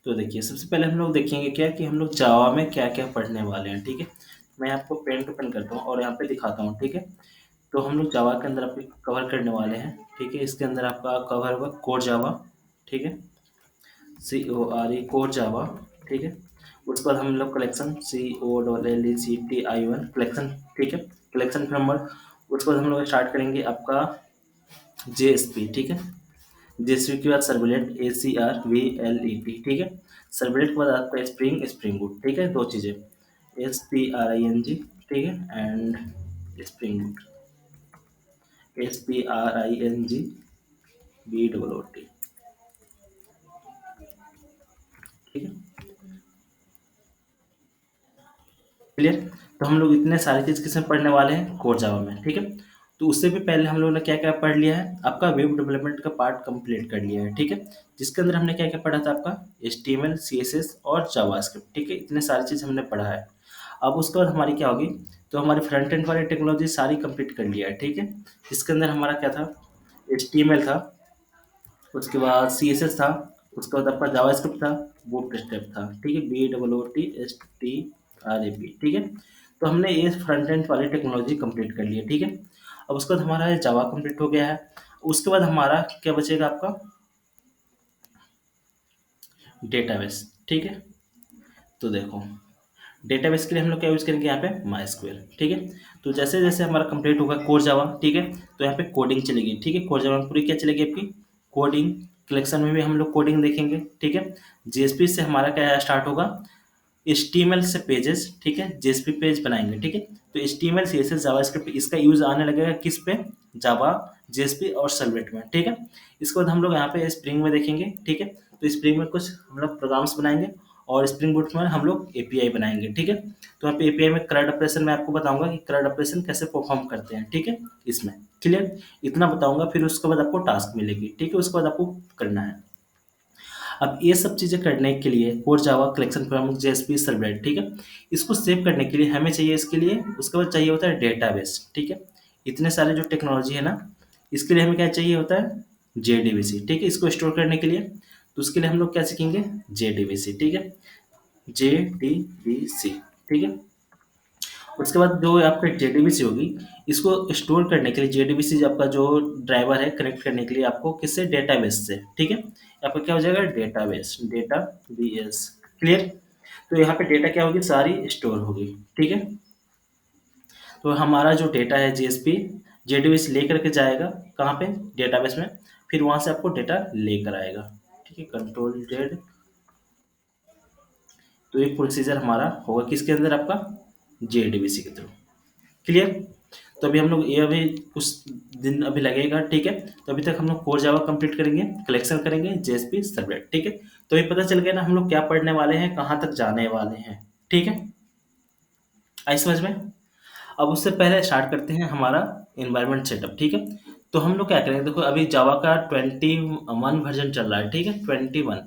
तो देखिए, सबसे पहले हम लोग देखेंगे क्या कि हम लोग जावा में क्या-क्या पढ़ने वाले हैं, ठीक है? मैं आपको पेन टू पेन करता हूँ और यहाँ पे दिखाता हूँ, ठीक है? तो हम लोग जावा के अंदर आपको कवर करने वाले हैं, ठीक है? इसके अंदर आपका कवर होगा कोर जावा, ठीक है? CORE कोर जावा, ठीक है? उसके बाद हम लोग कलेक्शन COLLECTION कलेक्शन, ठीक है? Collection framework. उसके बाद हम लोग स्टार्ट करेंगे आपका JSP, ठीक है? जेएसपी के बाद सर्वलेट ACRVLET, ठीक है? सर्वलेट के बाद आपका स्प्रिंग बूट, ठीक है? दो चीज़ें SPRING, ठीक है? And spring boot SPRING BOOT, ठीक है? क्लियर? तो हम लोग इतने सारी चीज़ किसमें पढ़ने वाले हैं, कोर जावा में, ठीक है? तो उससे भी पहले हम लोगों ने क्या क्या पढ़ लिया है, आपका वेब डेवलपमेंट का पार्ट कंप्लीट कर लिया है, ठीक है? जिसके अंदर हमने क्या क्या पढ़ा था, आपका HTML CSS और जावास्क्रिप्ट, ठीक है? इतने सारी चीज़ हमने पढ़ा है। अब उसके बाद हमारी क्या होगी, तो हमारी फ्रंट एंड वाली टेक्नोलॉजी सारी कंप्लीट कर लिया है, ठीक है? जिसके अंदर हमारा क्या था, HTML था, उसके बाद CSS था, उसके बाद आपका जावास्क्रिप्ट था, बूटस्ट्रैप था, ठीक है? BOOTSTRAP, ठीक है? तो हमने ये फ्रंट एंड वाली टेक्नोलॉजी कंप्लीट कर ली है, ठीक है? अब उसके बाद हमारा जावा कंप्लीट हो गया है। उसके बाद हमारा क्या बचेगा, आपका डेटाबेस, ठीक है? तो देखो, डेटाबेस के लिए हम लोग क्या यूज़ करेंगे यहाँ पे, माइस्क्वेल, ठीक है? तो जैसे जैसे हमारा कंप्लीट होगा कोर जावा, ठीक है? तो यहाँ पे कोडिंग चलेगी, ठीक है? कोर जावा में पूरी क्या चलेगी आपकी, कोडिंग। कलेक्शन में भी हम लोग कोडिंग देखेंगे, ठीक है? जेएसपी से हमारा क्या स्टार्ट होगा, HTML से पेजेस, ठीक है? जेएसपी पेज बनाएंगे, ठीक है? तो HTML CSS जावास्क्रिप्ट इसका यूज आने लगेगा किस पे, जावा, जेएसपी और सर्वलेट में, ठीक है? इसके बाद हम लोग यहाँ पे स्प्रिंग में देखेंगे, ठीक है? तो स्प्रिंग में कुछ हम लोग प्रोग्राम्स बनाएंगे और स्प्रिंग बूट में हम लोग एपीआई बनाएंगे, ठीक है? तो यहाँ पे एपीआई में CRUD ऑपरेशन मैं आपको बताऊंगा कि CRUD ऑपरेशन कैसे परफॉर्म करते हैं, ठीक है? इसमें क्लियर, इतना बताऊंगा। फिर उसके बाद आपको टास्क मिलेगी, ठीक है? उसके बाद आपको करना है। अब ये सब चीज़ें करने के लिए core Java collection framework JSP servlet, ठीक है? इसको सेव करने के लिए हमें चाहिए, इसके लिए उसके बाद चाहिए होता है डेटाबेस, ठीक है? इतने सारे जो टेक्नोलॉजी है ना, इसके लिए हमें क्या चाहिए होता है, जेडीबीसी, ठीक है? इसको स्टोर करने के लिए, तो उसके लिए हम लोग क्या सीखेंगे, जेडीबीसी, ठीक है? जेडीबीसी, ठीक है? उसके बाद जो आपका जेडीबीसी होगी, इसको स्टोर करने के लिए जेडीबीसी आपका जो ड्राइवर है कनेक्ट करने के लिए आपको किससे, डेटाबेस से, ठीक है? आपका क्या हो जाएगा, डेटाबेस, डेटाबेस, क्लियर? तो यहाँ पे डेटा क्या होगी, सारी स्टोर होगी, ठीक है? तो हमारा जो डेटा है जीएसपी, जेडीबीसी लेकर के जाएगा कहाँ पे, डेटाबेस में। फिर वहाँ से आपको डेटा लेकर आएगा, ठीक है? Control Z. तो ये प्रोसीजर हमारा होगा किसके अंदर, आपका जेडीबीसी के थ्रू, क्लियर? तो अभी हम लोग ये अभी कुछ दिन अभी लगेगा, ठीक है? तो अभी तक हम लोग कोर जावा कंप्लीट करेंगे, कलेक्शन करेंगे, जेएसपी सर्वलेट, ठीक है? तो ये पता चल गया ना हम लोग क्या पढ़ने वाले हैं, कहाँ तक जाने वाले हैं, ठीक है? आई समझ में? अब उससे पहले स्टार्ट करते हैं हमारा इन्वायरमेंट सेटअप, ठीक है? तो हम लोग क्या करेंगे, देखो अभी जावा का 21 वर्जन चल रहा है, ठीक है? 21।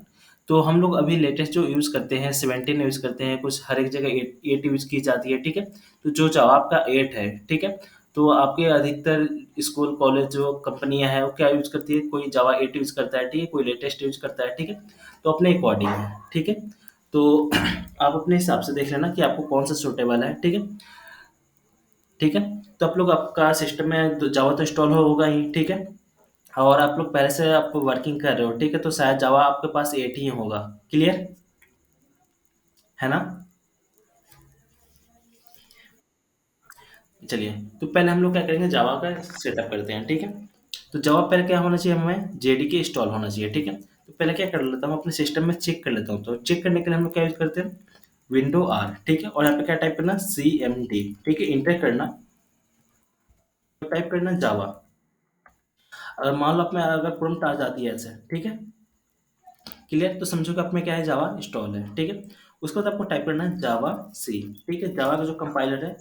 तो हम लोग अभी लेटेस्ट जो यूज़ करते हैं 17 यूज़ करते हैं, कुछ हर एक जगह 8 यूज़ की जाती है, ठीक है? तो जो जावा आपका 8 है, ठीक है? तो आपके अधिकतर स्कूल कॉलेज जो कंपनियां हैं वो क्या यूज़ करती है, कोई जावा 8 यूज़ करता है, ठीक है? कोई लेटेस्ट यूज़ करता है, ठीक है? तो अपने अकॉर्डिंग है, ठीक है? तो आप अपने हिसाब से देख लेना कि आपको कौन सा सूटेबल है, ठीक है? ठीक है? तो आप लोग, आपका सिस्टम में तो जावा तो इंस्टॉल होगा ही, ठीक है? और आप लोग पहले से आप वर्किंग कर रहे हो, ठीक है? तो शायद जावा आपके पास 8 ही होगा, क्लियर है ना? चलिए, तो पहले हम लोग क्या करेंगे, जावा का सेटअप करते हैं, ठीक है? तो जावा पहले क्या होना चाहिए, हमें जेडीके इंस्टॉल होना चाहिए, ठीक है? तो पहले क्या कर लेता हूँ, अपने सिस्टम में चेक कर लेता हूँ। तो चेक करने के लिए हम लोग क्या यूज करते हैं, विंडो आर, ठीक है? और यहाँ पे क्या टाइप करना, CMD, ठीक है? इंटर करना, टाइप करना जावा। अगर मान लो आप में अगर प्रॉम्प्ट आ जाती है ऐसे, ठीक है? क्लियर? तो समझो कि आप में क्या है, जावा इंस्टॉल है, ठीक है? उसके बाद आपको टाइप करना है जावा सी, ठीक है? जावा का जो कंपाइलर है,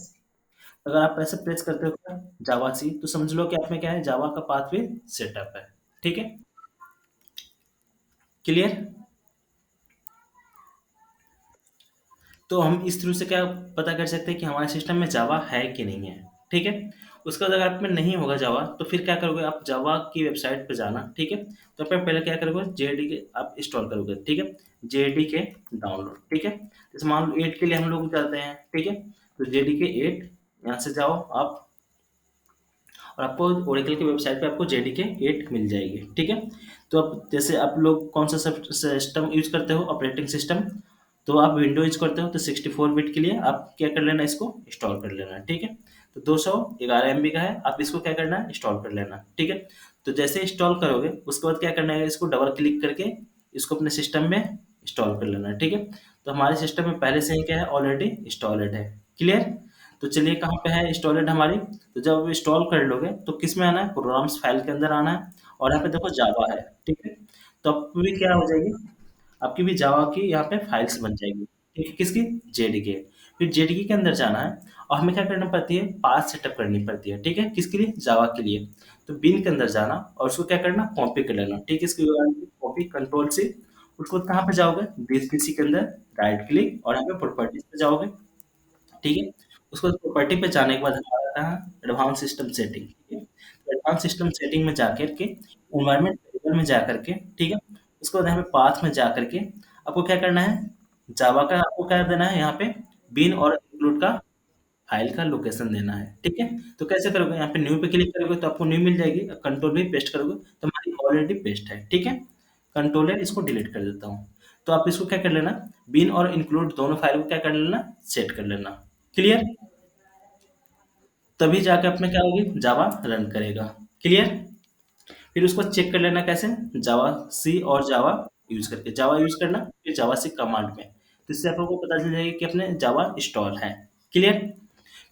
अगर आप ऐसे प्रेस करते हो जावा सी, तो समझ लो कि आप में क्या है, जावा का पाथवे सेटअप है, ठीक है? क्लियर? तो हम इस थ्रू से क्या पता कर सकते हैं कि हमारे सिस्टम में जावा है कि नहीं है, ठीक है? उसके बाद अगर आप में नहीं होगा जावा, तो फिर क्या करोगे आप, जावा की वेबसाइट पे जाना, ठीक है। तो आप पहले क्या करोगे, जेडीके आप इंस्टॉल करोगे, ठीक है। जेडीके डाउनलोड, ठीक है। जैसे मान लो 8 के लिए हम लोग जाते हैं, ठीक है। तो जेडीके 8 यहाँ से जाओ आप, और आपको ओरेकल की वेबसाइट पे आपको जेडीके 8 मिल जाएगी, ठीक है। तो अब जैसे आप लोग कौन सा सिस्टम यूज करते हो, ऑपरेटिंग सिस्टम, तो आप विंडो यूज करते हो, तो 64 बिट के लिए आप क्या कर लेना, इसको इंस्टॉल कर लेना, ठीक है। तो 211 MB का है, आप इसको क्या करना है, इंस्टॉल कर लेना, ठीक है। तो जैसे इंस्टॉल करोगे उसके बाद क्या करना है, इसको डबल क्लिक करके इसको अपने सिस्टम में इंस्टॉल कर लेना है, ठीक है। तो हमारे सिस्टम में पहले से ही क्या है, ऑलरेडी इंस्टॉलेड है। क्लियर। तो चलिए कहाँ पे है इंस्टॉलेड हमारी। तो जब इंस्टॉल कर लोगे तो किस में आना है, प्रोग्राम्स फाइल के अंदर आना है, और यहाँ पे देखो जावा है, ठीक है। तो अब भी क्या हो जाएगी, आपकी भी जावा की यहाँ पे फाइल्स बन जाएगी, ठीक है, किसकी, जेडीके। फिर जेडीके के अंदर जाना है, और हमें क्या करना पड़ती है, पाथ सेटअप करनी पड़ती है, ठीक है, किसके लिए, जावा के लिए। तो बिन के अंदर जाना और उसको क्या करना, कॉपी कर लेना, ठीक है, इसकी कॉपी कंट्रोल से। उसको कहाँ पे जाओगे, दिस पीसी के अंदर, राइट क्लिक और यहाँ पे प्रॉपर्टीज पे जाओगे, ठीक है। उसको प्रॉपर्टी पे जाने के बाद हमारा आता है एडवांस सिस्टम सेटिंग, ठीक है। तो एडवांस सिस्टम सेटिंग में जाकर के एनवायरनमेंट वेरिएबल में जाकर के, ठीक है। उसके बाद यहाँ पे पाथ में जाकर के आपको क्या करना है, जावा का आपको क्या देना है, यहाँ पे बिन और इंक्लूड का फाइल का लोकेशन देना है, ठीक है। तो कैसे करोगे, यहाँ पे न्यू पे क्लिक करोगे तो आपको न्यू मिल जाएगी, कंट्रोल भी पेस्ट करोगे तो हमारी ऑलरेडी पेस्ट है, ठीक है। कंट्रोल है, इसको डिलीट कर देता हूँ। तो आप इसको क्या कर लेना, बिन और इंक्लूड दोनों फाइल को क्या कर लेना, सेट कर लेना। क्लियर। तभी जाके अपने क्या होगी, जावा रन करेगा। क्लियर। फिर उसको चेक कर लेना कैसे, जावा सी और जावा यूज करके, जावा यूज करना फिर जावा सी कमांड में, तो इससे आप लोगों को पता चल जाएगा कि अपने जावा इंस्टॉल है। क्लियर।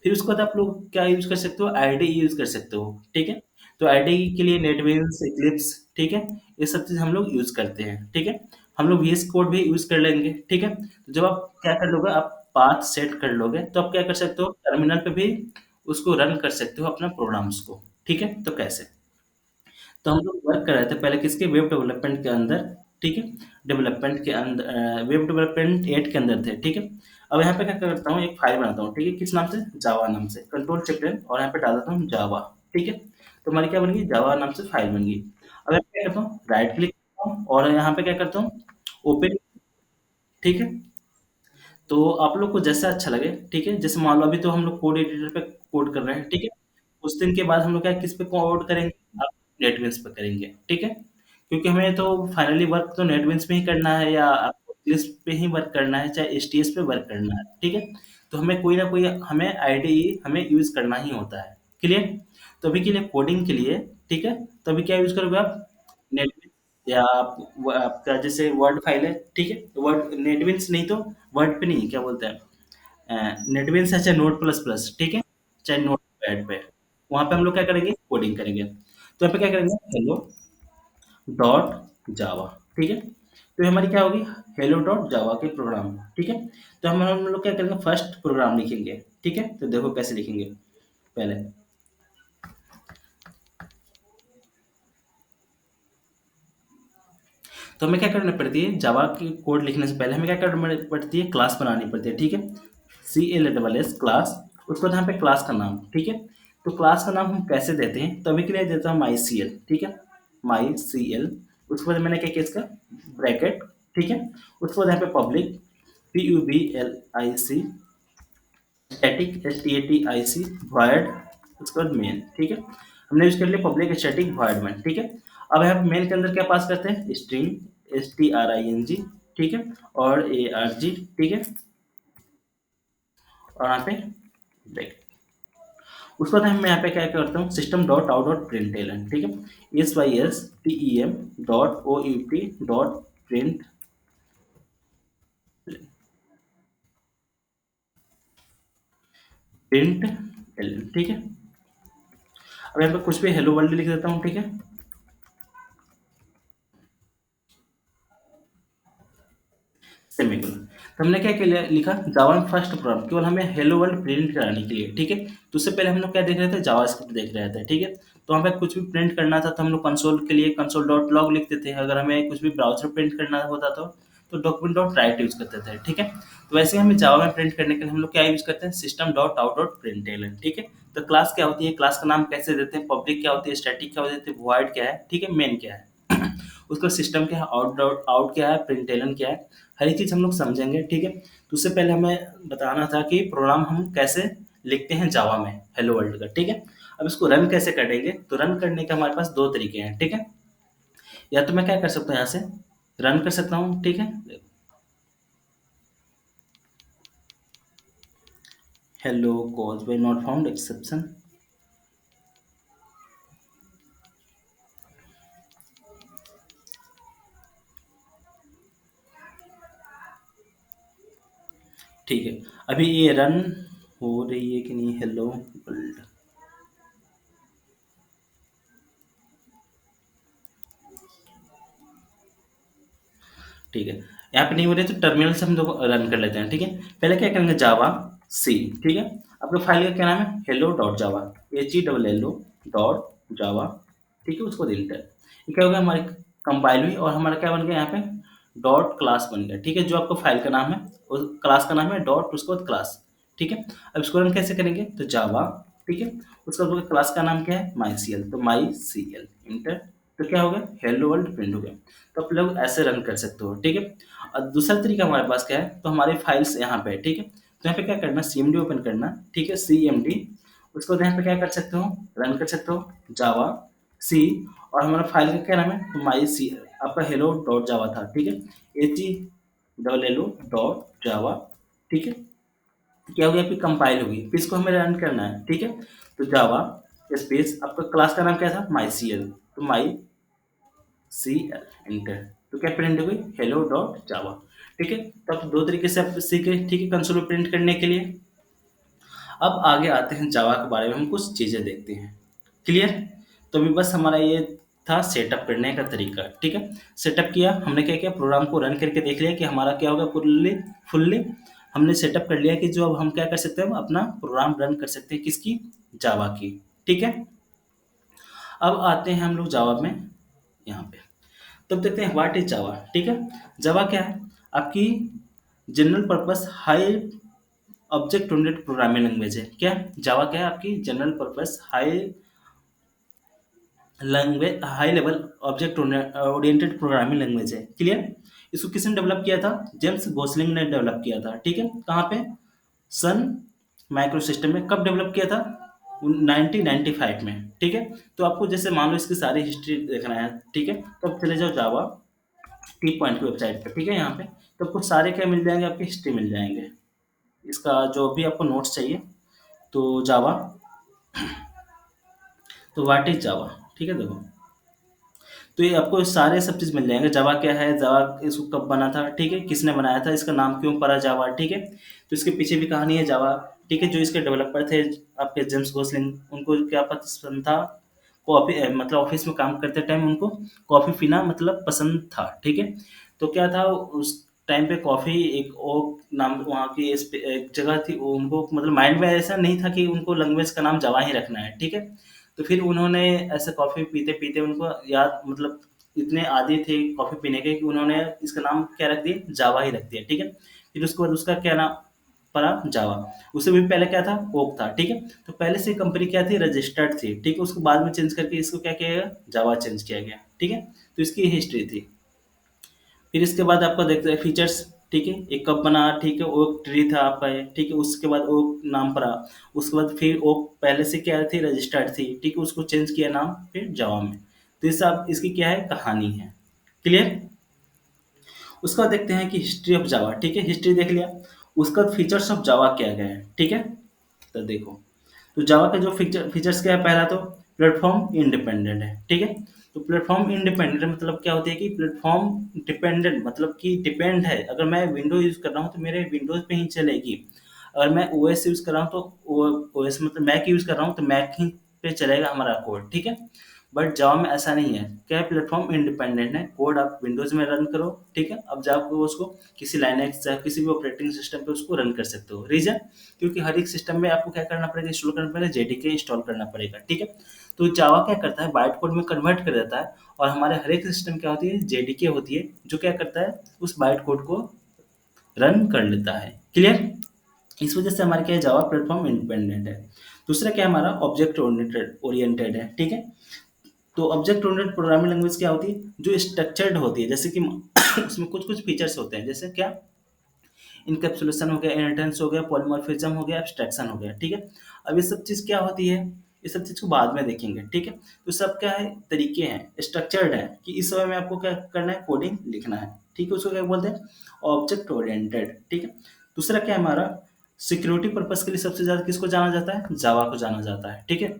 फिर उसके बाद आप लोग क्या यूज कर सकते हो, आईडी यूज कर सकते हो, ठीक है। तो आईडी के लिए नेटबीन्स, इक्लिप्स, ठीक है, ये सब चीज हम लोग यूज करते हैं, ठीक है। हम लोग VS कोड भी यूज कर लेंगे, ठीक है। तो जब आप क्या कर लोगे, आप पाथ सेट कर लोगे तो आप क्या कर सकते हो, टर्मिनल पे भी उसको रन कर सकते हो अपना प्रोग्राम्स को, ठीक है। तो कैसे, तो हम लोग वर्क कर रहे थे पहले किसके, वेब डेवलपमेंट के अंदर, ठीक है। डेवलपमेंट के अंदर वेब डेवलपमेंट 8 के अंदर थे, ठीक है। अब यहाँ पे क्या करता हूँ, एक फाइल बनाता हूँ, ठीक है, किस नाम से, जावा नाम से, कंट्रोल चेक और यहाँ पे डाल देता हूँ जावा, ठीक है। तो हमारी क्या बन गई, जावा नाम से फाइल बन गई। अब यहाँ पे क्या करता हूँ, राइट क्लिक करता हूँ और यहाँ पे क्या करता हूँ, ओपन, ठीक है। तो आप लोग को जैसा अच्छा लगे, ठीक है। जैसे मान लो अभी तो हम लोग कोड एडिटर पे कोड कर रहे हैं, ठीक है। कुछ दिन के बाद हम लोग क्या किस पे कोड करेंगे, आप नेटबीन्स पे करेंगे, ठीक है। क्योंकि हमें तो फाइनली वर्क तो नेटबीन्स पे ही करना है, या आपको इंग्लिश पे ही वर्क करना है, चाहे एचटीएस पे वर्क करना है, ठीक है। तो हमें कोई ना कोई हमें आईडीई हमें यूज करना ही होता है। क्लियर। तो अभी के लिए कोडिंग के लिए, ठीक है। तो अभी क्या यूज करोगे आप, नेटबीन्स, या आपका जैसे वर्ड फाइल है, ठीक है। तो वर्ड नेटबीन्स नहीं तो वर्ड पे नहीं, क्या बोलते हैं, नेटबीन्स है चाहे नोट प्लस प्लस, ठीक है, चाहे नोट पैड पे, वहां पे हम लोग क्या करेंगे, कोडिंग करेंगे। तो यहाँ पे क्या करेंगे, हेलो डॉट जावा, ठीक है। तो ये हमारी क्या होगी, हेलो डॉट जावा के प्रोग्राम, ठीक है। तो हम लोग क्या करेंगे, फर्स्ट प्रोग्राम लिखेंगे, ठीक है। तो देखो कैसे लिखेंगे, पहले तो हमें क्या करना पड़ती है, जावा की कोड लिखने से पहले हमें क्या करना पड़ती है, क्लास बनानी पड़ती है, ठीक है। CLASS क्लास, उसको यहाँ पे क्लास का नाम, ठीक है। तो क्लास का नाम हम कैसे देते हैं, तो अभी के लिए देता हूँ माई सी एल, ठीक है, माई सी एल। उसके बाद मैंने क्या किया, इसका ब्रैकेट, ठीक है। उसके बाद यहाँ पे public, PUBLIC, static, STATIC, void, उसके बाद मेन, ठीक है। हमने यूज कर लिया पब्लिक स्टैटिक void में, ठीक है। अब यहाँ पे मेन के अंदर क्या पास करते हैं, स्ट्रिंग, STRING, ठीक है, और ARG, ठीक है, और यहाँ पे ब्रेक। उसके बाद मैं यहाँ पे क्या करता हूँ, system dot out dot print L, ठीक है, SYSTEM dot OUT dot print, print L, ठीक है। अब यहाँ पे कुछ भी हेलो वर्ल्ड लिख देता हूँ, ठीक है। सेमीकोलन। तो हमने क्या किया, लिखा जावा में फर्स्ट प्रोग्राम केवल हमें हेलो वर्ल्ड प्रिंट कराने के लिए, ठीक है। तो उससे पहले हम लोग क्या देख रहे थे, जावास्क्रिप्ट देख रहे थे, ठीक है। तो हमें कुछ भी प्रिंट करना था तो हम लोग कंसोल के लिए कंसोल डॉट लॉग लिखते थे, अगर हमें कुछ भी ब्राउजर प्रिंट करना होता तो तो डॉक्यूमेंट डॉट राइट यूज करते थे, ठीक है। तो वैसे हमें जावा में प्रिंट करने के लिए हम लोग क्या यूज करते हैं, system dot out dot println, ठीक है। तो क्लास क्या होती है, क्लास का नाम कैसे देते हैं, पब्लिक क्या होती है, स्टैटिक क्या होती है, वॉइड क्या है, ठीक है, मेन क्या है उसका सिस्टम क्या है, आउट डॉट आउट क्या है, प्रिंटलन क्या है, हर एक चीज हम लोग समझेंगे, ठीक है। तो उससे पहले हमें बताना था कि प्रोग्राम हम कैसे लिखते हैं जावा में हेलो वर्ल्ड का, ठीक है। अब इसको रन कैसे करेंगे, तो रन करने के हमारे पास दो तरीके हैं, ठीक है। या तो मैं क्या कर सकता हूँ, यहाँ से रन कर सकता हूँ, ठीक है। Hello cause by not found exception, ठीक है। अभी ये रन हो रही है कि नहीं, हेलो वर्ल्ड, ठीक है। यहाँ पे नहीं हो रही तो टर्मिनल से हम लोग रन कर लेते हैं, ठीक है। पहले क्या करेंगे, जावा सी, ठीक है। आपके फाइल का क्या नाम है, हेलो डॉट जावा, HELLO डॉट जावा, ठीक है। उसको डिलीट है, ये क्या हो गया, हमारी कंपाइल हुई और हमारा क्या बन गया यहाँ पे, डॉट क्लास बन गया, ठीक है। जो आपका फाइल का नाम है उस क्लास का नाम है डॉट उसके बाद क्लास, ठीक है। अब इसको रन कैसे करेंगे, तो जावा, ठीक है। उसका क्लास का नाम क्या है, माई सी एल, तो माई सी एल इंटर, तो क्या हो गया, हेलो वर्ल्ड प्रिंट हो गया। तो आप लोग ऐसे रन कर सकते हो, ठीक है। और दूसरा तरीका हमारे पास क्या है, तो हमारी फाइल्स यहाँ पे है, ठीक है। तो यहाँ पे क्या करना, CMD ओपन करना, ठीक है, CMD। उसके बाद यहाँ पे क्या कर सकते हो, रन कर सकते हो जावा सी, और हमारा फाइल का क्या नाम है, तो माई सी, आपका हेलो डॉट जावा था, ठीक है, HELLO डॉट जावा, ठीक है। क्या हो गया, आपकी कंपाइल होगी, फिर इसको हमें रन करना है, ठीक है। तो जावा स्पेस, आपका क्लास का नाम क्या था, माई सी एल, तो माई सी एल इंटर, तो क्या प्रिंट हो गई, हेलो डॉट जावा, ठीक है। तो आप दो तरीके से आप सीखे, ठीक है, कंसोल में प्रिंट करने के लिए। अब आगे आते हैं जावा के बारे में, हम कुछ चीजें देखते हैं, क्लियर। तो अभी बस हमारा ये था सेटअप करने का तरीका, ठीक है। सेटअप किया हमने, क्या किया, प्रोग्राम को रन करके देख लिया कि हमारा क्या होगा, फुल्ली फुल्ली हमने सेटअप कर लिया कि जो अब हम क्या कर सकते हैं, अपना प्रोग्राम रन कर सकते हैं, किसकी, जावा की, ठीक है। अब आते हैं हम लोग जावा में यहाँ पे, तब देखते हैं व्हाट इज जावा, ठीक है। जावा क्या है, आपकी general purpose high object oriented programming language है, क्या जावा क्या है, आपकी general purpose high language, high level object oriented programming language है, क्लियर। इसको किसने डेवलप किया था, जेम्स गोसलिंग ने डेवलप किया था, ठीक है। कहाँ पे, सन माइक्रो सिस्टम में, कब डेवलप किया था, 1995 में, ठीक है। तो आपको जैसे मान लो इसकी सारी हिस्ट्री देखना है, ठीक है, तो आप चले जाओ जावा टी पॉइंट की वेबसाइट पर, ठीक है। यहाँ पे तो आपको सारे क्या मिल जाएंगे, आपकी हिस्ट्री मिल जाएंगे, इसका जो भी आपको नोट्स चाहिए, तो जावा, तो व्हाट इज जावा, ठीक है। देखो, तो ये आपको सारे सब चीज़ मिल जाएंगे, जावा क्या है, जावा इसको कब बना था, ठीक है, किसने बनाया था, इसका नाम क्यों पड़ा जावा, ठीक है। तो इसके पीछे भी कहानी है जावा, ठीक है। जो इसके डेवलपर थे आपके जेम्स गोसलिंग, उनको क्या पसंद था, कॉफ़ी, मतलब ऑफिस में काम करते टाइम उनको कॉफ़ी पीना मतलब पसंद था, ठीक है। तो क्या था, उस टाइम पे कॉफ़ी एक ओ नाम वहाँ की एक जगह थी, वो उनको मतलब माइंड में ऐसा नहीं था कि उनको लैंग्वेज का नाम जावा ही रखना है, ठीक है। तो फिर उन्होंने ऐसे कॉफ़ी पीते-पीते उनको याद, मतलब इतने आदी थे कॉफ़ी पीने के कि उन्होंने इसका नाम क्या रख दिया, जावा ही रख दिया, ठीक है। फिर उसके बाद उसका क्या नाम पड़ा, जावा। उससे भी पहले क्या था, ओक था, ठीक है। तो पहले से कंपनी क्या थी, रजिस्टर्ड थी, ठीक है। उसको बाद में चेंज करके इसको क्या किया गया, जावा चेंज किया गया, ठीक है। तो इसकी हिस्ट्री थी। फिर इसके बाद आपको देखते हैं फीचर्स, ठीक है, एक कप बना, ठीक है, ओक ट्री था आपका ये, ठीक है। उसके बाद ओक नाम पड़ा, उसके बाद फिर ओक पहले से क्या थी, रजिस्टर्ड थी, ठीक है, उसको चेंज किया नाम फिर जावा में। तो ये सब इसकी क्या है, कहानी है, क्लियर। उसके बाद देखते हैं कि हिस्ट्री ऑफ जावा, ठीक है, हिस्ट्री देख लिया। उसका फीचर्स ऑफ जावा क्या क्या है, ठीक है। तो देखो, तो जावा का जो फीचर्स क्या है, पहला तो प्लेटफॉर्म इंडिपेंडेंट है, ठीक है। तो प्लेटफॉर्म इंडिपेंडेंट मतलब क्या होती है कि प्लेटफॉर्म डिपेंडेंट मतलब कि डिपेंड है, अगर मैं विंडो यूज़ कर रहा हूँ तो मेरे विंडोज़ पे ही चलेगी। अगर मैं ओएस यूज़ कर रहा हूँ तो ओएस मतलब मैक यूज़ कर रहा हूँ तो मैक ही पे चलेगा हमारा कोड, ठीक है। बट जावा में ऐसा नहीं है। क्या है, प्लेटफॉर्म इंडिपेंडेंट है, कोड आप विंडोज में रन करो, ठीक है, अब जाकर उसको किसी लाइनक्स या किसी भी ऑपरेटिंग सिस्टम पे उसको रन कर सकते हो। रीजन, क्योंकि हर एक सिस्टम में आपको क्या करना पड़ेगा, इंस्टॉल करना पड़ेगा, जेडीके इंस्टॉल करना पड़ेगा, ठीक है। तो जावा क्या करता है, बाइट कोड में कन्वर्ट कर देता है, और हमारे हर एक सिस्टम क्या होती है, जेडीके होती है, जो क्या करता है, उस बाइट कोड को रन कर लेता है। क्लियर? इस वजह से हमारे क्या है, जावा प्लेटफॉर्म इंडिपेंडेंट है। दूसरा क्या है, हमारा ऑब्जेक्ट ओरिएंटेड ओरिएंटेड है, ठीक है। तो ऑब्जेक्ट ओरिएंटेड प्रोग्रामिंग लैंग्वेज क्या होती है, जो स्ट्रक्चर्ड होती है, जैसे कि उसमें कुछ कुछ फीचर्स होते हैं, जैसे क्या, इनकैप्सुलेशन हो गया, इनहेरिटेंस हो गया, पॉलीमॉर्फिज्म हो गया, एब्स्ट्रैक्शन हो गया, ठीक है। अब ये सब चीज़ क्या होती है, ये सब चीज़ को बाद में देखेंगे, ठीक है। तो सब क्या है, तरीके हैं, स्ट्रक्चर्ड है, कि इस समय में आपको क्या करना है, कोडिंग लिखना है, ठीक है। उसको क्या बोलते हैं, ऑब्जेक्ट ओरिएंटेड, ठीक है। दूसरा क्या है हमारा, सिक्योरिटी पर्पस के लिए सबसे ज़्यादा किसको जाना जाता है, जावा को जाना जाता है, ठीक है।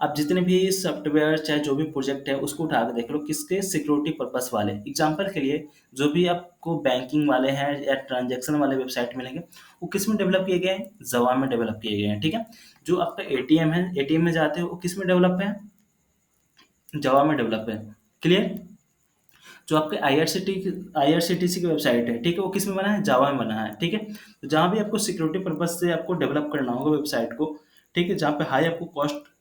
आप जितने भी सॉफ्टवेयर चाहे जो भी प्रोजेक्ट है उसको उठा के देख लो, किसके, सिक्योरिटी पर्पस वाले। एग्जांपल के लिए, जो भी आपको बैंकिंग वाले हैं या ट्रांजैक्शन वाले वेबसाइट मिलेंगे, वो किस में डेवलप किए गए हैं, जावा में डेवलप किए गए हैं, ठीक है। जो आपका एटीएम है, एटीएम में जाते हो, वो किस में डेवलप है, जावा में डेवलप है। क्लियर? जो आपके आईआरसीटीसी की वेबसाइट है, ठीक है, वो किस में बना है, जावा में बना है, ठीक है। तो जहाँ भी आपको सिक्योरिटी पर्पस से आपको डेवलप करना होगा वेबसाइट को, ठीक है, जहाँ पे हाई आपको कॉस्ट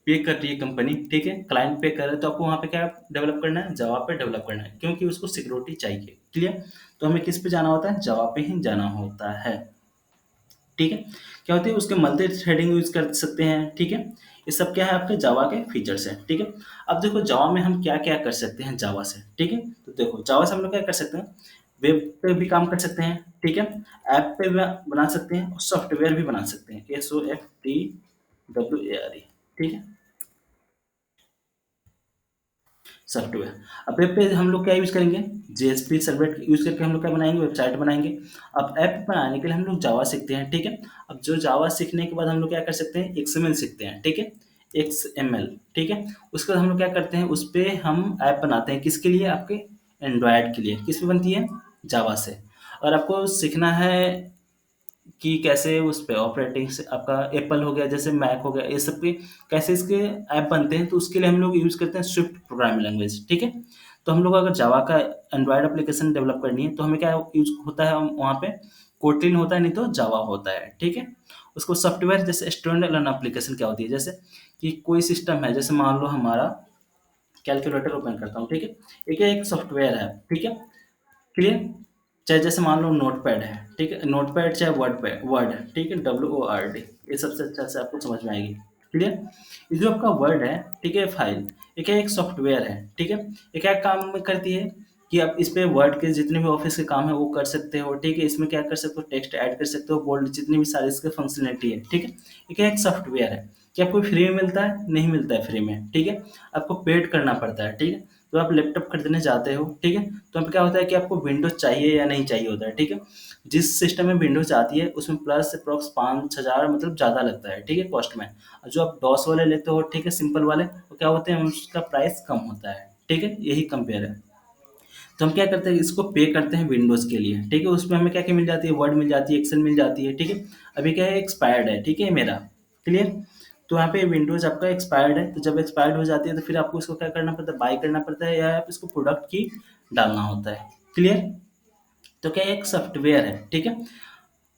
पे कर रही है कंपनी, ठीक है, क्लाइंट पे कर रहा है, तो आपको वहाँ पे क्या डेवलप करना है, जावा पे डेवलप करना है, क्योंकि उसको सिक्योरिटी चाहिए। क्लियर? तो हमें किस पे जाना होता है, जावा पे ही जाना होता है, ठीक है। क्या होती है, उसके मल्टी थ्रेडिंग यूज कर सकते हैं, ठीक है। ये सब क्या है, आपके जावा के फीचर्स हैं, ठीक है। अब देखो जावा में हम क्या क्या कर सकते हैं जावा से, ठीक है। तो देखो जावा से हम लोग क्या कर सकते हैं, वेब पे भी काम कर सकते हैं, ठीक है, ऐप पे भी बना सकते हैं, और सॉफ्टवेयर भी बना सकते हैं, SOFTWARE, ठीक है, सॉफ्टवेयर। अब वेब पे हम लोग क्या यूज़ करेंगे, जेएसपी सर्वलेट यूज़ करके हम लोग क्या बनाएंगे, वेबसाइट बनाएंगे। अब ऐप बनाने के लिए हम लोग जावा सीखते हैं, ठीक है। अब जो जावा सीखने के बाद हम लोग क्या कर सकते हैं, एक्सएमएल सीखते हैं, ठीक है, एक्सएमएल, ठीक है। उसके बाद हम लोग क्या करते हैं, उस पे हम ऐप बनाते हैं, किसके लिए, आपके एंड्रॉयड के लिए। किस पे बनती है, जावा से। और आपको सीखना है कि कैसे उस पे ऑपरेटिंग से आपका एप्पल हो गया, जैसे मैक हो गया, ये सब पे कैसे इसके ऐप बनते हैं, तो उसके लिए हम लोग यूज़ करते हैं स्विफ्ट प्रोग्रामिंग लैंग्वेज, ठीक है। तो हम लोग अगर जावा का एंड्रॉयड एप्लीकेशन डेवलप करनी है, तो हमें क्या यूज होता है, वहाँ पे कोटलिन होता है, नहीं तो जावा होता है, ठीक है। उसको सॉफ्टवेयर, जैसे स्टैंड अलोन एप्लीकेशन क्या होती है, जैसे कि कोई सिस्टम है, जैसे मान लो हमारा कैलकुलेटर ओपन करता हूँ, ठीक है, एक सॉफ्टवेयर है, ठीक है। क्लियर? चाहे जैसे मान लो नोटपैड है, ठीक है, नोटपैड चाहे वर्ड, ठीक है, WORD, ये सबसे अच्छा से आपको समझ में आएगी। क्लियर? ये जो आपका वर्ड है, ठीक है, फाइल, ये क्या एक सॉफ्टवेयर है, ठीक है। ये क्या काम में करती है, कि आप इस पे वर्ड के जितने भी ऑफिस के काम है वो कर सकते हो, ठीक है। इसमें क्या कर सकते हो, टेक्स्ट ऐड कर सकते हो, बोल्ड, जितनी भी सारी इसके फंक्शनलिटी है, ठीक है। ये क्या एक सॉफ्टवेयर है, कि आपको फ्री में मिलता है, नहीं मिलता है फ्री में, ठीक है, आपको पेड करना पड़ता है, ठीक है। तो आप लैपटॉप खरीदने जाते हो, ठीक है, तो अब क्या होता है कि आपको विंडोज चाहिए या नहीं चाहिए होता है, ठीक है। जिस सिस्टम में विंडोज आती है उसमें प्लस अप्रॉक्स 5,000 मतलब ज़्यादा लगता है, ठीक है, कॉस्ट में। और जो आप डॉस वाले लेते हो, ठीक है, सिंपल वाले, वो क्या होते हैं, उसका प्राइस कम होता है, ठीक है, यही कंपेयर है। तो हम क्या करते हैं, इसको पे करते हैं विंडोज़ के लिए, ठीक है। उसमें हमें क्या क्या मिल जाती है, वर्ड मिल जाती है, एक्सेल मिल जाती है, ठीक है। अभी क्या है, एक्सपायर्ड है, ठीक है, मेरा। क्लियर? तो यहाँ पे विंडोज़ आपका एक्सपायर्ड है, तो जब एक्सपायर्ड हो जाती है तो फिर आपको इसको क्या करना पड़ता है, बाय करना पड़ता है, या आप इसको प्रोडक्ट की डालना होता है। क्लियर? तो क्या एक सॉफ्टवेयर है, ठीक है।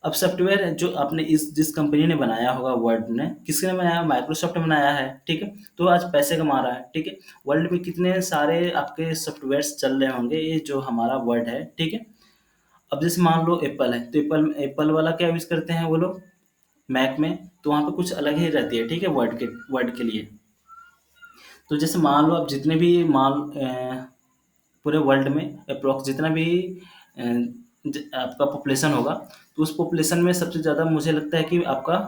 अब सॉफ्टवेयर है जो आपने इस जिस कंपनी ने बनाया होगा, वर्ड ने किसने बनाया, माइक्रोसॉफ्ट ने बनाया है, ठीक है। तो आज पैसे कमा रहा है, ठीक है। वर्ल्ड में कितने सारे आपके सॉफ्टवेयर्स चल रहे होंगे, ये जो हमारा वर्ड है, ठीक है। अब जैसे मान लो एप्पल है, तो एप्पल एप्पल वाला क्या यूज़ करते हैं वो लोग, मैक में, तो वहाँ पे कुछ अलग ही रहती है, ठीक है, वर्ड के लिए। तो जैसे मान लो आप जितने भी पूरे वर्ल्ड में अप्रॉक्स जितना भी आपका पॉपुलेशन होगा, तो उस पॉपुलेशन में सबसे ज़्यादा मुझे लगता है कि आपका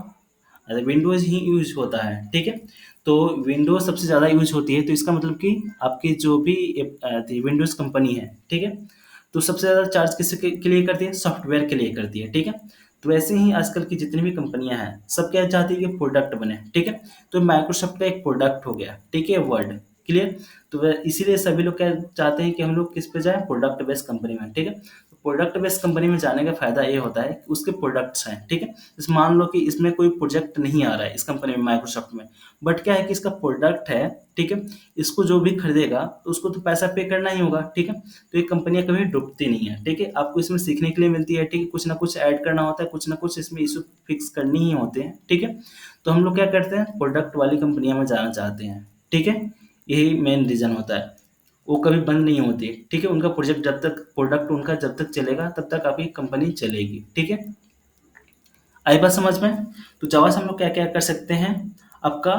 विंडोज़ ही यूज़ होता है, ठीक है। तो विंडोज़ सबसे ज़्यादा यूज़ होती है, तो इसका मतलब कि आपकी जो भी विंडोज़ कंपनी है, ठीक है, तो सबसे ज़्यादा चार्ज के लिए करती है, सॉफ्टवेयर के लिए करती है, ठीक है। तो वैसे ही आजकल की जितनी भी कंपनियां हैं, सब क्या चाहती है कि प्रोडक्ट बने, ठीक है। तो माइक्रोसॉफ्ट का एक प्रोडक्ट हो गया, ठीक है, वर्ड। क्लियर? तो इसीलिए सभी लोग क्या चाहते हैं कि हम लोग किस पे जाएं, प्रोडक्ट बेस्ड कंपनी में, ठीक है। प्रोडक्ट बेस्ड कंपनी में जाने का फ़ायदा ये होता है कि उसके प्रोडक्ट्स हैं, ठीक है? जैसे मान लो कि इसमें कोई प्रोजेक्ट नहीं आ रहा है इस कंपनी में, माइक्रोसॉफ्ट में, बट क्या है कि इसका प्रोडक्ट है, ठीक है? इसको जो भी खरीदेगा तो उसको तो पैसा पे करना ही होगा, ठीक है? तो ये कंपनियाँ कभी डूबती नहीं है, ठीक है? आपको इसमें सीखने के लिए मिलती है, ठीक है? कुछ ना कुछ ऐड करना होता है, कुछ ना कुछ इसमें इशू फिक्स करनी ही होते हैं, ठीक है? तो हम लोग क्या करते हैं, प्रोडक्ट वाली कंपनियों में जाना चाहते हैं, ठीक है? यही मेन रीज़न होता है। वो कभी बंद नहीं होती, ठीक है? उनका प्रोडक्ट उनका जब तक चलेगा तब तक आपकी कंपनी चलेगी, ठीक है? आई बात समझ में? तो जावा से हम लोग क्या-क्या कर सकते हैं, आपका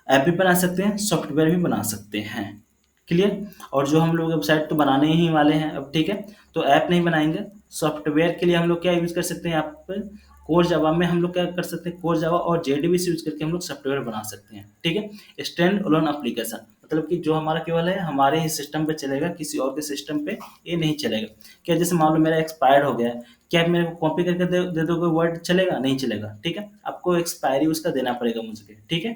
ऐप भी बना सकते हैं, सॉफ्टवेयर भी बना सकते हैं। क्लियर? और जो हम लोग वेबसाइट तो बनाने ही वाले हैं अब, ठीक है? तो ऐप नहीं बनाएँगे, सॉफ्टवेयर के लिए हम लोग क्या यूज़ कर सकते हैं यहाँ पे, कोर जावा में हम लोग क्या कर सकते हैं, कोर जावा और जेडीबीसी यूज़ करके हम लोग सॉफ्टवेयर बना सकते हैं, ठीक है? स्टैंड अलोन एप्लीकेशन, मतलब कि जो हमारा केवल है हमारे ही सिस्टम पे चलेगा, किसी और के सिस्टम पे ये नहीं चलेगा। क्या जैसे मान लो मेरा एक्सपायर्ड हो गया है, क्या आप मेरे को कॉपी करके दे दोगे वर्ड, चलेगा? नहीं चलेगा, ठीक है? आपको एक्सपायरी उसका देना पड़ेगा मुझे, ठीक है?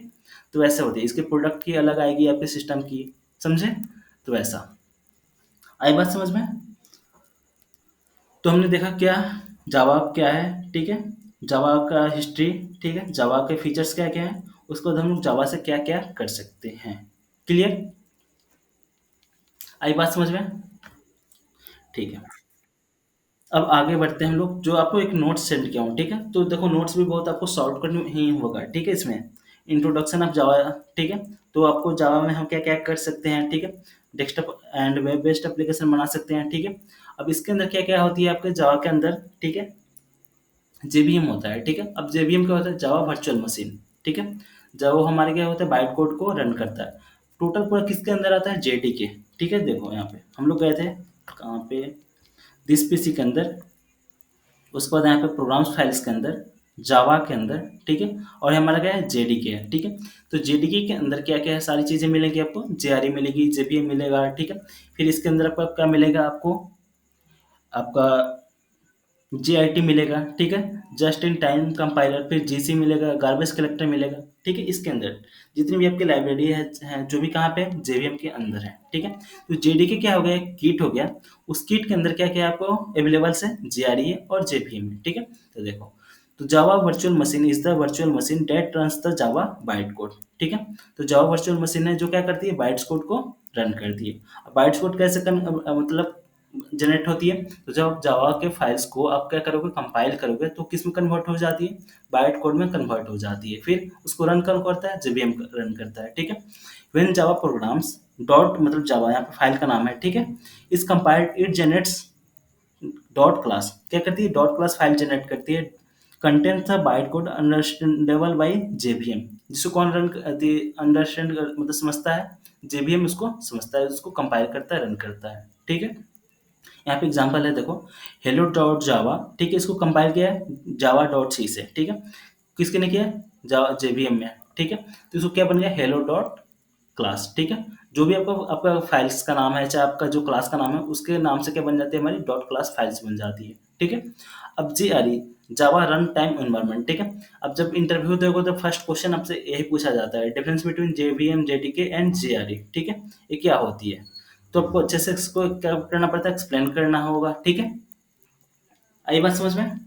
तो वैसे होती है, इसके प्रोडक्ट की अलग आएगी, आपके सिस्टम की, समझे? तो वैसा। आई बात समझ में? तो हमने देखा क्या जावा क्या है, ठीक है? जावा का हिस्ट्री, ठीक है? जावा के फीचर्स क्या-क्या हैं? उसके बाद हम लोग जावा से क्या-क्या कर सकते हैं। क्लियर? आई बात समझ में? ठीक है। अब आगे बढ़ते हैं हम लोग, जो आपको एक नोट्स सेंड किया हूँ, ठीक है? तो देखो नोट्स भी बहुत आपको शॉर्टकट में ही होगा, ठीक है? इसमें इंट्रोडक्शन ऑफ जावा, ठीक है? तो आपको जावा में हम क्या-क्या कर सकते हैं, ठीक है? Desktop and web based application बना सकते हैं, ठीक है? अब इसके अंदर क्या-क्या होती है आपके जावा के अंदर, ठीक है? जेवीएम होता है, ठीक है? अब जेवीएम क्या होता है, जावा वर्चुअल मशीन, ठीक है? जब वो हमारे क्या होता है, बाइट कोड को रन करता है। टोटल पूरा किसके अंदर आता है, जेडीके, ठीक है? देखो यहाँ पे हम लोग गए थे कहाँ पे, दिस पीसी के अंदर, उसके बाद यहाँ पे प्रोग्राम्स फाइल्स के अंदर, जावा के अंदर, ठीक है? और ये हमारा क्या है, जेडीके है, ठीक है? तो जेडीके के अंदर क्या-क्या है, सारी चीज़ें मिलेंगी आपको, जेआरई मिलेगी, जेवीएम मिलेगा, ठीक है? फिर इसके अंदर आपका क्या मिलेगा आपको, आपका जीआईटी मिलेगा, ठीक है? जस्ट इन टाइम कंपाइलर, फिर जीसी मिलेगा, गार्बेज कलेक्टर मिलेगा, ठीक है? इसके अंदर जितनी भी आपकी लाइब्रेरी है जो भी कहाँ पे है, जेवीएम के अंदर है, ठीक है? तो जेडीके क्या हो गया, एक किट हो गया, उस किट के अंदर क्या-क्या आपको अवेलेबल्स है, जीआरई है और जेवीएम है, ठीक है? तो देखो, तो Java virtual machine is the virtual machine that runs the Java byte code, ठीक है? तो जावा वर्चुअल मशीन है जो क्या करती है, बाइट्स कोड को रन करती है। बाइट्स कोड कैसे मतलब जनरेट होती है, तो जब जावा के फाइल्स को आप क्या करोगे, कंपाइल करोगे, तो किस में कन्वर्ट हो जाती है, बाइट कोड में कन्वर्ट हो जाती है, फिर उसको रन कौन करता है, जेवीएम रन करता है, ठीक है? व्हेन जावा प्रोग्राम्स डॉट, मतलब जावा यहाँ पे फाइल का नाम है, ठीक है? Is compiled it generates dot class, क्या करती है, डॉट क्लास फाइल जनरेट करती है, कंटेंट था byte code understandable by JVM, जिसको कौन रन अंडरस्टैंड मतलब समझता है, जेवीएम उसको समझता है, उसको कंपाइल करता है, रन करता है, ठीक है? यहाँ पे एग्जांपल है देखो, हेलो डॉट जावा, ठीक है? इसको कंपाइल किया है जावा डॉट सी से, ठीक है? किसके ने किया है, जावा जेवीएम में, ठीक है? तो इसको क्या बन गया, हेलो डॉट क्लास, ठीक है? जो भी आपका आपका फाइल्स का नाम है, चाहे आपका जो क्लास का नाम है, उसके नाम से क्या बन जाती है, हमारी डॉट क्लास फाइल्स बन जाती है, ठीक है? अब जीआरई, जावा रन टाइम एनवायरनमेंट, ठीक है? अब जब इंटरव्यू दोगे तो फर्स्ट क्वेश्चन आपसे यही पूछा जाता है, difference between JVM, JDK and GRE, ठीक है? ये क्या होती है? तो आपको अच्छे से इसको क्या करना पड़ता है, एक्सप्लेन करना होगा, ठीक है? आई बात समझ में?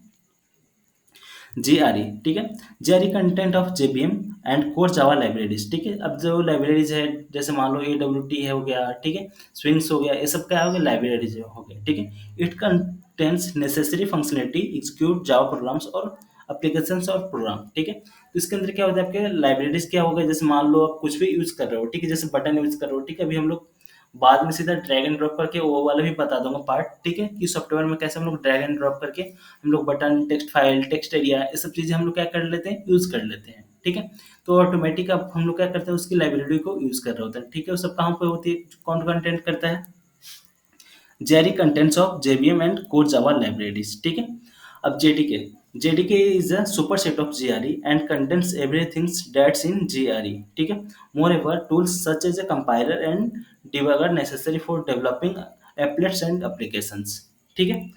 जीआरई, ठीक है? GRE content of JVM and core Java libraries, ठीक है? अब जो लाइब्रेरीज है, जैसे मान लो एडब्ल्यूटी है हो गया, ठीक है? स्विंग्स हो गया, ये सब क्या हो गया, लाइब्रेरीज हो गया, ठीक है? It contains necessary functionality execute Java programmes और एप्लीकेशंस और प्रोग्राम, ठीक है? तो इसके अंदर क्या होता है, आपके लाइब्रेरीज क्या हो गया, जैसे मान लो आप कुछ भी यूज कर रहे हो, ठीक है? जैसे बटन यूज कर रहे हो, ठीक है? अभी हम लोग बाद में सीधा ड्रैग एंड ड्रॉप करके वो वाला भी बता दूंगा पार्ट, ठीक है? कि सॉफ्टवेयर में कैसे हम लोग ड्रैग एंड ड्रॉप करके हम लोग button, text file, text area, ये सब चीज़ें हम लोग क्या कर लेते हैं, यूज़ कर लेते हैं, ठीक है? तो ऑटोमेटिक अब हम लोग क्या करते हैं, उसकी लाइब्रेरी को यूज़ कर रहे होते हैं, ठीक है? वो सब कहाँ पे होती है, कौन कंटेंट करता है, Jerry contents of JVM and core Java libraries, ठीक है? अब JDK, JDK is a superset of GRE and contains everything that's in GRE, ठीक है? Moreover, tools such as a compiler and debugger necessary for developing applets and applications, ठीक है?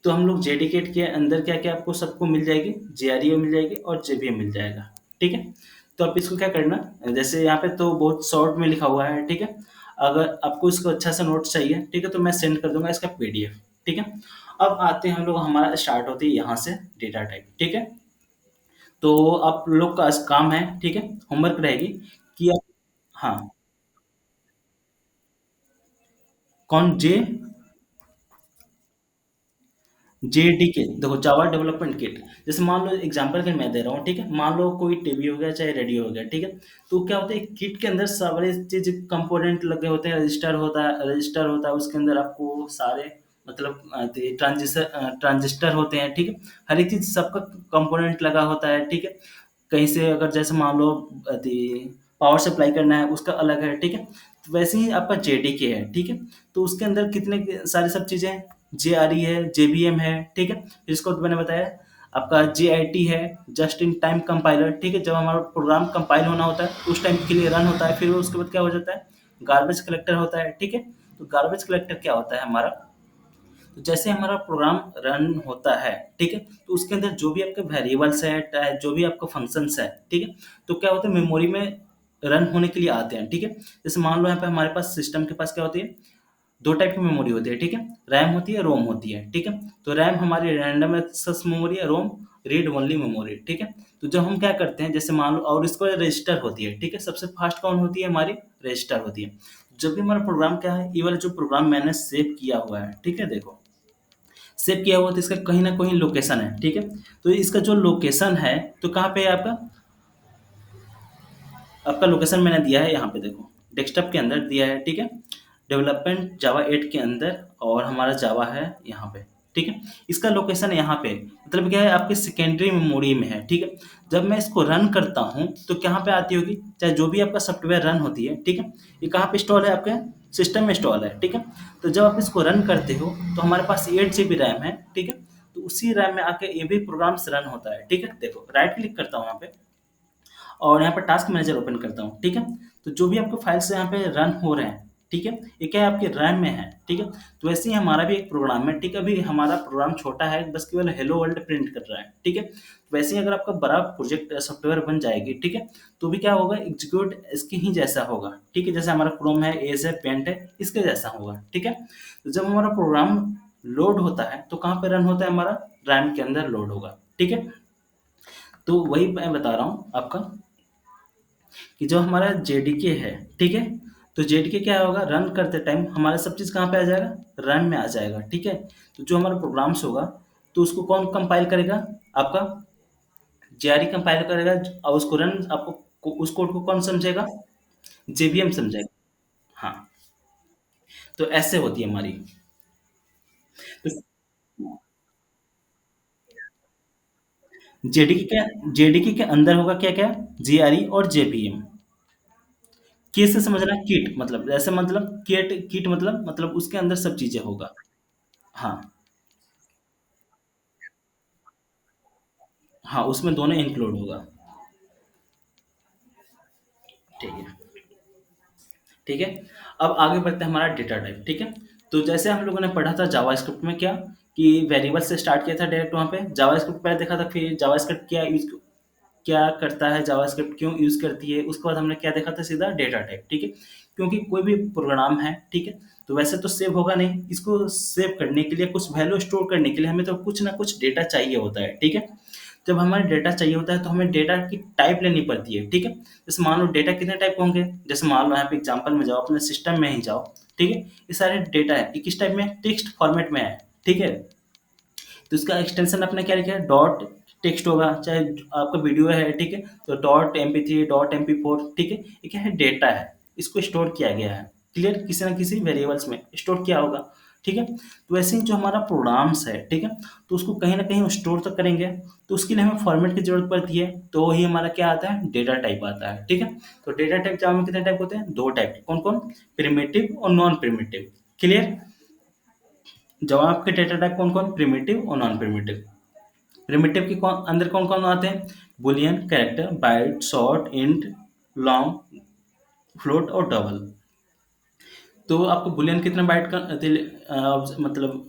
तो हम लोग जेडीके के अंदर क्या-क्या आपको सबको मिल जाएगी, जीआरई मिल जाएगी और जेवीएम मिल जाएगा, ठीक है? तो आप इसको क्या करना, जैसे यहाँ पे तो बहुत शॉर्ट में लिखा हुआ है, ठीक है? अगर आपको इसको अच्छा सा नोट्स चाहिए, ठीक है? तो मैं सेंड कर दूँगा इसका पीडीएफ, ठीक है। अब आते हैं हम लोग, हमारा स्टार्ट होती है यहाँ से डेटा टाइप, ठीक है। तो आप लोग का काम है, ठीक है, होमवर्क रहेगी कि आप, हाँ, कौन जे जेडीके, देखो जावा डेवलपमेंट किट। जैसे मान लो एग्जांपल के मैं दे रहा हूँ, ठीक है, मान लो कोई टीवी हो गया चाहे रेडियो हो गया, ठीक है। तो क्या होता है, किट के अंदर सारे चीज कंपोनेंट लगे होते हैं, रजिस्टर होता है उसके अंदर आपको सारे, मतलब ट्रांजिस्टर होते हैं, ठीक है। हर एक चीज सबका कंपोनेंट लगा होता है, ठीक है। कहीं से अगर जैसे मान लो पावर सप्लाई करना है उसका अलग है, ठीक है। तो वैसे ही आपका जेडीके है, ठीक है। तो उसके अंदर कितने सारी सब चीजें हैं, जेआरई है, जेबीएम है, ठीक है। फिर इसको तो मैंने बताया, आपका जेआईटी है, जस्ट इन टाइम कंपाइलर, ठीक है। जब हमारा प्रोग्राम कंपाइल होना होता है उस टाइम के लिए रन होता है, फिर उसके बाद क्या हो जाता है, गार्बेज कलेक्टर होता है, ठीक है। तो गार्बेज कलेक्टर क्या होता है हमारा, तो जैसे हमारा प्रोग्राम रन होता है, ठीक है, तो उसके अंदर जो भी आपके वेरिएबल्स है, जो भी आपका फंक्शंस है, ठीक है, तो क्या होता है, मेमोरी में रन होने के लिए आते हैं, ठीक है। जैसे मान लो यहाँ पे हमारे पास सिस्टम के पास क्या होती है, दो टाइप की मेमोरी होती है, ठीक है। रैम होती है, रोम होती है, ठीक है। तो रैम हमारी रैंडम एक्सेस मेमोरी है, रोम रीड ओनली मेमोरी, ठीक है। तो जब हम क्या करते हैं, जैसे मान लो, और इसको रजिस्टर होती है, ठीक है। सबसे फास्ट कौन होती है, हमारी रजिस्टर होती है। जब भी हमारा प्रोग्राम क्या है, ये वाला जो प्रोग्राम मैंने सेव किया हुआ है, ठीक है, देखो सेव किया हुआ, तो इसका कहीं ना कहीं लोकेशन है, ठीक है। तो इसका जो लोकेशन है, तो कहाँ पे है आपका, आपका लोकेशन मैंने दिया है यहाँ पे, देखो डेस्कटॉप के अंदर दिया है, ठीक है। डेवलपमेंट जावा 8 के अंदर, और हमारा जावा है यहाँ पे, ठीक है। इसका लोकेशन यहाँ पे, मतलब क्या है, आपके सेकेंडरी मेमोरी में है, ठीक है। जब मैं इसको रन करता हूँ तो कहाँ पे आती होगी, चाहे जो भी आपका सॉफ्टवेयर रन होती है, ठीक है, ये कहाँ पे इंस्टॉल है, आपके सिस्टम में इंस्टॉल है, ठीक है। तो जब आप इसको रन करते हो तो हमारे पास 8 GB रैम है, ठीक है। तो उसी रैम में आके ये भी प्रोग्राम्स रन होता है, ठीक है। देखो राइट क्लिक करता हूँ यहाँ पे, और यहाँ पर टास्क मैनेजर ओपन करता हूँ, ठीक है। तो जो भी आपके फाइल्स यहाँ पे रन हो रहे हैं, ठीक है, ये क्या है, आपके रैम में है, ठीक है। तो वैसे ही हमारा भी एक प्रोग्राम है, ठीक है। अभी हमारा प्रोग्राम छोटा है, बस केवल हेलो वर्ल्ड प्रिंट कर रहा है, ठीक है। वैसे ही अगर आपका बड़ा प्रोजेक्ट सॉफ्टवेयर बन जाएगी, ठीक है, तो भी क्या होगा, एग्जीक्यूट इसके ही जैसा होगा, ठीक है। जैसे हमारा क्रोम है, एज है, पेंट है, इसके जैसा होगा, ठीक है। तो जब हमारा प्रोग्राम लोड होता है तो कहाँ पे रन होता है, हमारा रैम के अंदर लोड होगा, ठीक है। तो वही मैं बता रहा हूँ आपका, कि जो हमारा जेडीके है, ठीक है। तो जेडीके क्या होगा, रन करते टाइम हमारा सब चीज़ कहाँ पे आ जाएगा, रैम में आ जाएगा, ठीक है। तो जो हमारा प्रोग्राम्स होगा, तो उसको कौन कंपाइल करेगा, आपका जेआरई कंपाइल करेगा, और उसको रन, आपको उस कोड को कौन समझेगा, जेवीएम समझेगा। हाँ, तो ऐसे होती है हमारी। तो जेडीके के अंदर होगा क्या क्या, जेआरई और जेवीएम। के से समझना, किट मतलब, ऐसे मतलब किट किट मतलब उसके अंदर सब चीजें होगा। हाँ, हाँ, उसमें दोनों इंक्लूड होगा, ठीक है। ठीक है। अब आगे बढ़ते हैं, हमारा डेटा टाइप, ठीक है। तो जैसे हम लोगों ने पढ़ा था जावास्क्रिप्ट में, क्या कि वेरिएबल से स्टार्ट किया था डायरेक्ट, वहाँ पे जावास्क्रिप्ट पहले देखा था, फिर जावास्क्रिप्ट क्या करता है, जावास्क्रिप्ट क्यों यूज करती है, उसके बाद हमने क्या देखा था, सीधा डेटा टाइप, ठीक है। क्योंकि कोई भी प्रोग्राम है, ठीक है, तो वैसे तो सेव होगा नहीं, इसको सेव करने के लिए, कुछ वैल्यू स्टोर करने के लिए हमें तो कुछ ना कुछ डेटा चाहिए होता है, ठीक है। जब हमें डेटा चाहिए होता है तो हमें डेटा की टाइप लेनी पड़ती है, ठीक है। जैसे मान लो डेटा कितने टाइप के होंगे, जैसे मान लो यहाँ पे एग्जांपल में जाओ, अपने सिस्टम में ही जाओ, ठीक है। ये सारे डेटा है, ये किस टाइप में, टेक्स्ट फॉर्मेट में है, ठीक है। तो इसका एक्सटेंशन आपने क्या लिखा है, डॉट टेक्स्ट होगा, चाहे आपका वीडियो है, ठीक है, तो डॉट MP3, डॉट MP4, ठीक है। ये क्या है, डेटा है, इसको स्टोर किया गया है, क्लियर, किसी ना किसी वेरिएबल्स में स्टोर किया होगा, ठीक है। तो वैसे ही जो हमारा प्रोग्राम्स है, ठीक है, तो उसको कहीं ना कहीं स्टोर तो करेंगे, तो उसके लिए हमें फॉर्मेट की जरूरत पड़ती है, तो ही हमारा क्या आता है, डेटा टाइप आता है, ठीक है। तो डेटा टाइप जावा में कितने टाइप होते हैं, दो टाइप, कौन कौन, प्रिमिटिव और नॉन प्रिमिटिव, क्लियर। जवाब के डेटा टाइप कौन कौन, प्रिमिटिव और नॉन प्रिमिटिव। प्रिमिटिव के अंदर कौन कौन आते हैं, boolean, character, byte, short, int, long, float और डबल। तो आपको बुलियन कितना बाइट का मतलब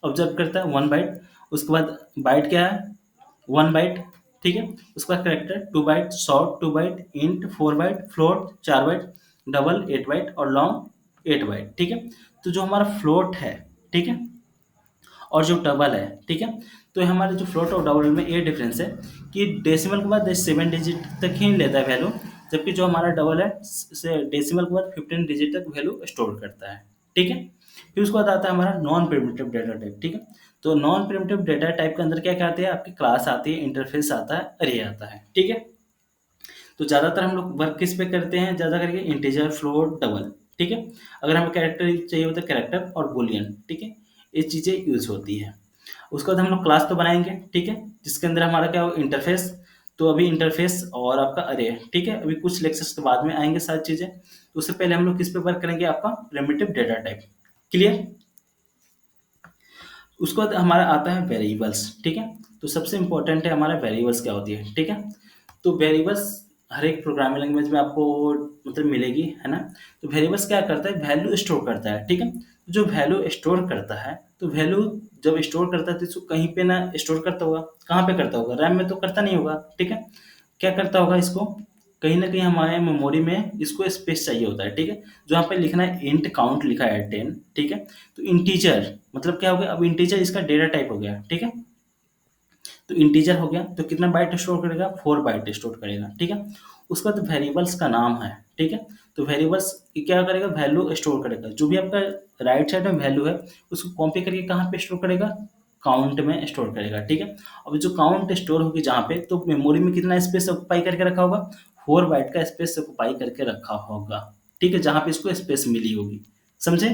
ऑब्जर्व करता है, 1 बाइट। उसके बाद बाइट क्या है, 1 बाइट, ठीक है। उसके बाद character 2 byte, short 2 byte, int 4 byte, float 4 byte, double 8 byte और लॉन्ग 8 बाइट, ठीक है। तो जो हमारा फ्लोट है, ठीक है, और जो डबल है, ठीक है, तो हमारे जो फ्लोट और डबल में ये डिफरेंस है कि डेसिमल के बाद 7 डिजिट तक ही लेता है वैल्यू, जबकि जो हमारा डबल है से डेसिमल के बाद 15 डिजिट तक वैल्यू स्टोर करता है, ठीक है। फिर उसके बाद आता है हमारा नॉन प्रिमिटिव डेटा टाइप, ठीक है। तो नॉन प्रिमिटिव डेटा टाइप के अंदर क्या क्या आती है, आपकी क्लास आती है, इंटरफेस आता है, अरे आता है, ठीक है। तो ज़्यादातर हम लोग वर्क किस पे करते हैं, ज़्यादा करके इंटीजर, फ्लोट, डबल, ठीक है। अगर हमें कैरेक्टर चाहिए होता है, कैरेक्टर और बुलियन, ठीक है, ये चीज़ें यूज़ होती है। उसके बाद हम लोग क्लास तो बनाएंगे, ठीक है, जिसके अंदर हमारा क्या हो, इंटरफेस। तो अभी इंटरफेस और आपका अरे, ठीक है, अभी कुछ लेक्चर्स के बाद में आएंगे सारी चीज़ें। तो उससे पहले हम लोग किस पे वर्क करेंगे, आपका प्रिमिटिव डेटा टाइप, क्लियर। उसके बाद हमारा आता है वेरिएबल्स, ठीक है। तो सबसे इंपॉर्टेंट है हमारा वेरिएबल्स क्या होती है, ठीक है। तो वेरिएबल्स हर एक प्रोग्रामिंग लैंग्वेज में आपको मतलब मिलेगी, है ना। तो वेरिएबल्स क्या करता है, वैल्यू स्टोर करता है, ठीक है। जो वैल्यू स्टोर करता है, तो वैल्यू जब स्टोर करता है तो इसको कहीं पे ना स्टोर करता होगा, कहाँ पे करता होगा, रैम में तो करता नहीं होगा, ठीक है। क्या करता होगा इसको, कहीं ना कहीं हमारे मेमोरी में इसको स्पेस चाहिए होता है, ठीक है। जो यहाँ पे लिखना है इंट काउंट लिखा है 10, ठीक है। तो इंटीजर मतलब क्या हो गया, अब इंटीजर इसका डेटा टाइप हो गया, ठीक है। तो इंटीजर हो गया, तो कितना बाइट स्टोर करेगा, 4 बाइट स्टोर करेगा, ठीक है। उसका तो वेरिएबल्स का नाम है, ठीक है। तो वेरिएबल्स क्या करेगा, वैल्यू स्टोर करेगा, जो भी आपका राइट साइड में वैल्यू है उसको कॉपी करके कहाँ पे स्टोर करेगा, काउंट में स्टोर करेगा, ठीक है। अब जो काउंट स्टोर होगी जहाँ पे, तो मेमोरी में कितना स्पेस ऑक्युपाई करके रखा होगा, 4 बाइट का स्पेस ऑक्युपाई करके रखा होगा, ठीक है, जहाँ पे इसको स्पेस मिली होगी, समझे।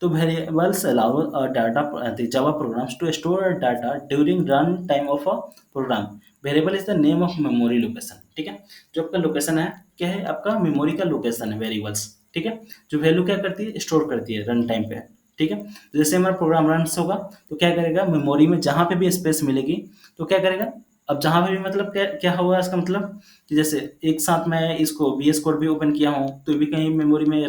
तो variables allow the Java programs to store data during run time of a program. Variable is the name of memory location, ठीक है। जो आपका लोकेशन है, क्या है, आपका मेमोरी का लोकेशन है वेरिएबल्स, ठीक है। जो वैल्यू क्या करती है, स्टोर करती है रन टाइम पे, ठीक है। जैसे हमारा प्रोग्राम रन होगा तो क्या करेगा, मेमोरी में जहाँ पे भी स्पेस मिलेगी तो क्या करेगा, अब जहाँ पे भी मतलब क्या क्या होगा इसका मतलब, कि जैसे एक साथ मैं इसको VS कोड भी ओपन किया हूँ तो भी कहीं मेमोरी में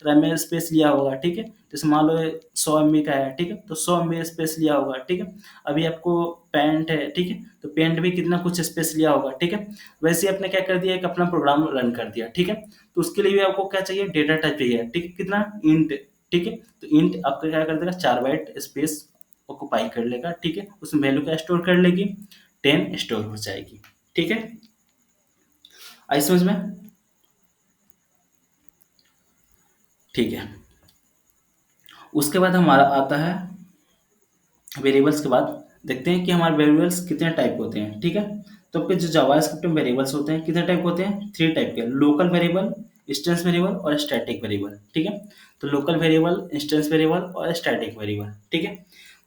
रैम में स्पेस लिया होगा, ठीक है। जैसे मान लो 100 MB का है, ठीक है, तो 100 MB स्पेस लिया होगा, ठीक है। अभी आपको पेंट है, ठीक है, तो पेंट भी कितना कुछ स्पेस लिया होगा, ठीक है। वैसे ही आपने क्या कर दिया, एक अपना प्रोग्राम रन कर दिया, ठीक है। तो उसके लिए भी आपको क्या चाहिए, डेटा टाइप चाहिए, ठीक है, कितना, इंट, ठीक है। तो इंट आपका क्या कर देगा, 4 बाइट स्पेस ऑक्युपाई कर लेगा, ठीक है। उसमें वैल्यू क्या स्टोर कर लेगी, 10 स्टोर हो जाएगी, ठीक है। आई समझ में, ठीक है। उसके बाद हमारा आता है वेरिएबल्स के बाद, देखते हैं कि हमारे वेरिएबल्स कितने टाइप के होते हैं, ठीक है। तो आपके जो जावास्क्रिप्ट में वेरिएबल्स होते हैं कितने टाइप के होते हैं, 3 टाइप के, लोकल वेरिएबल, इंस्टेंस वेरिएबल और स्टैटिक वेरिएबल, ठीक है। तो लोकल वेरिएबल, इंस्टेंस वेरिएबल और स्टैटिक वेरिएबल, ठीक है।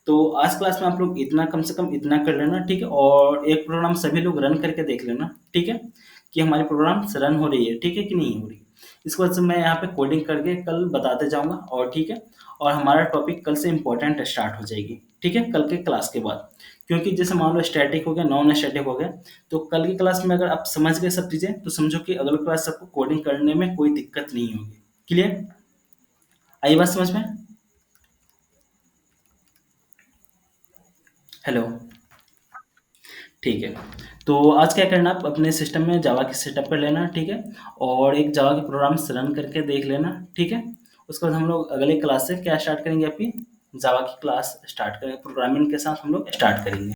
तो आज क्लास में आप लोग इतना कम से कम इतना कर लेना, ठीक है। और एक प्रोग्राम सभी लोग रन करके देख लेना, ठीक है, कि हमारी प्रोग्राम रन हो रही है, ठीक है कि नहीं हो रही। इसको वजह से मैं यहाँ पे कोडिंग करके कल बताते जाऊँगा, और ठीक है। और हमारा टॉपिक कल से इम्पोर्टेंट स्टार्ट हो जाएगी, ठीक है, कल के क्लास के बाद। क्योंकि जैसे मान लो स्टैटिक हो गया, नॉन स्टैटिक हो गया, तो कल की क्लास में अगर आप समझ गए सब चीज़ें तो समझो कि अगली क्लास आपको कोडिंग करने में कोई दिक्कत नहीं होगी, क्लियर, आई बात समझ में। हेलो, ठीक है। तो आज क्या करना, आप अपने सिस्टम में जावा की सेटअप कर लेना, ठीक है। और एक जावा के प्रोग्राम्स रन करके देख लेना, ठीक है। उसके बाद हम लोग अगले क्लास से क्या स्टार्ट करेंगे, आपकी जावा की क्लास स्टार्ट करेंगे, प्रोग्रामिंग के साथ हम लोग स्टार्ट करेंगे।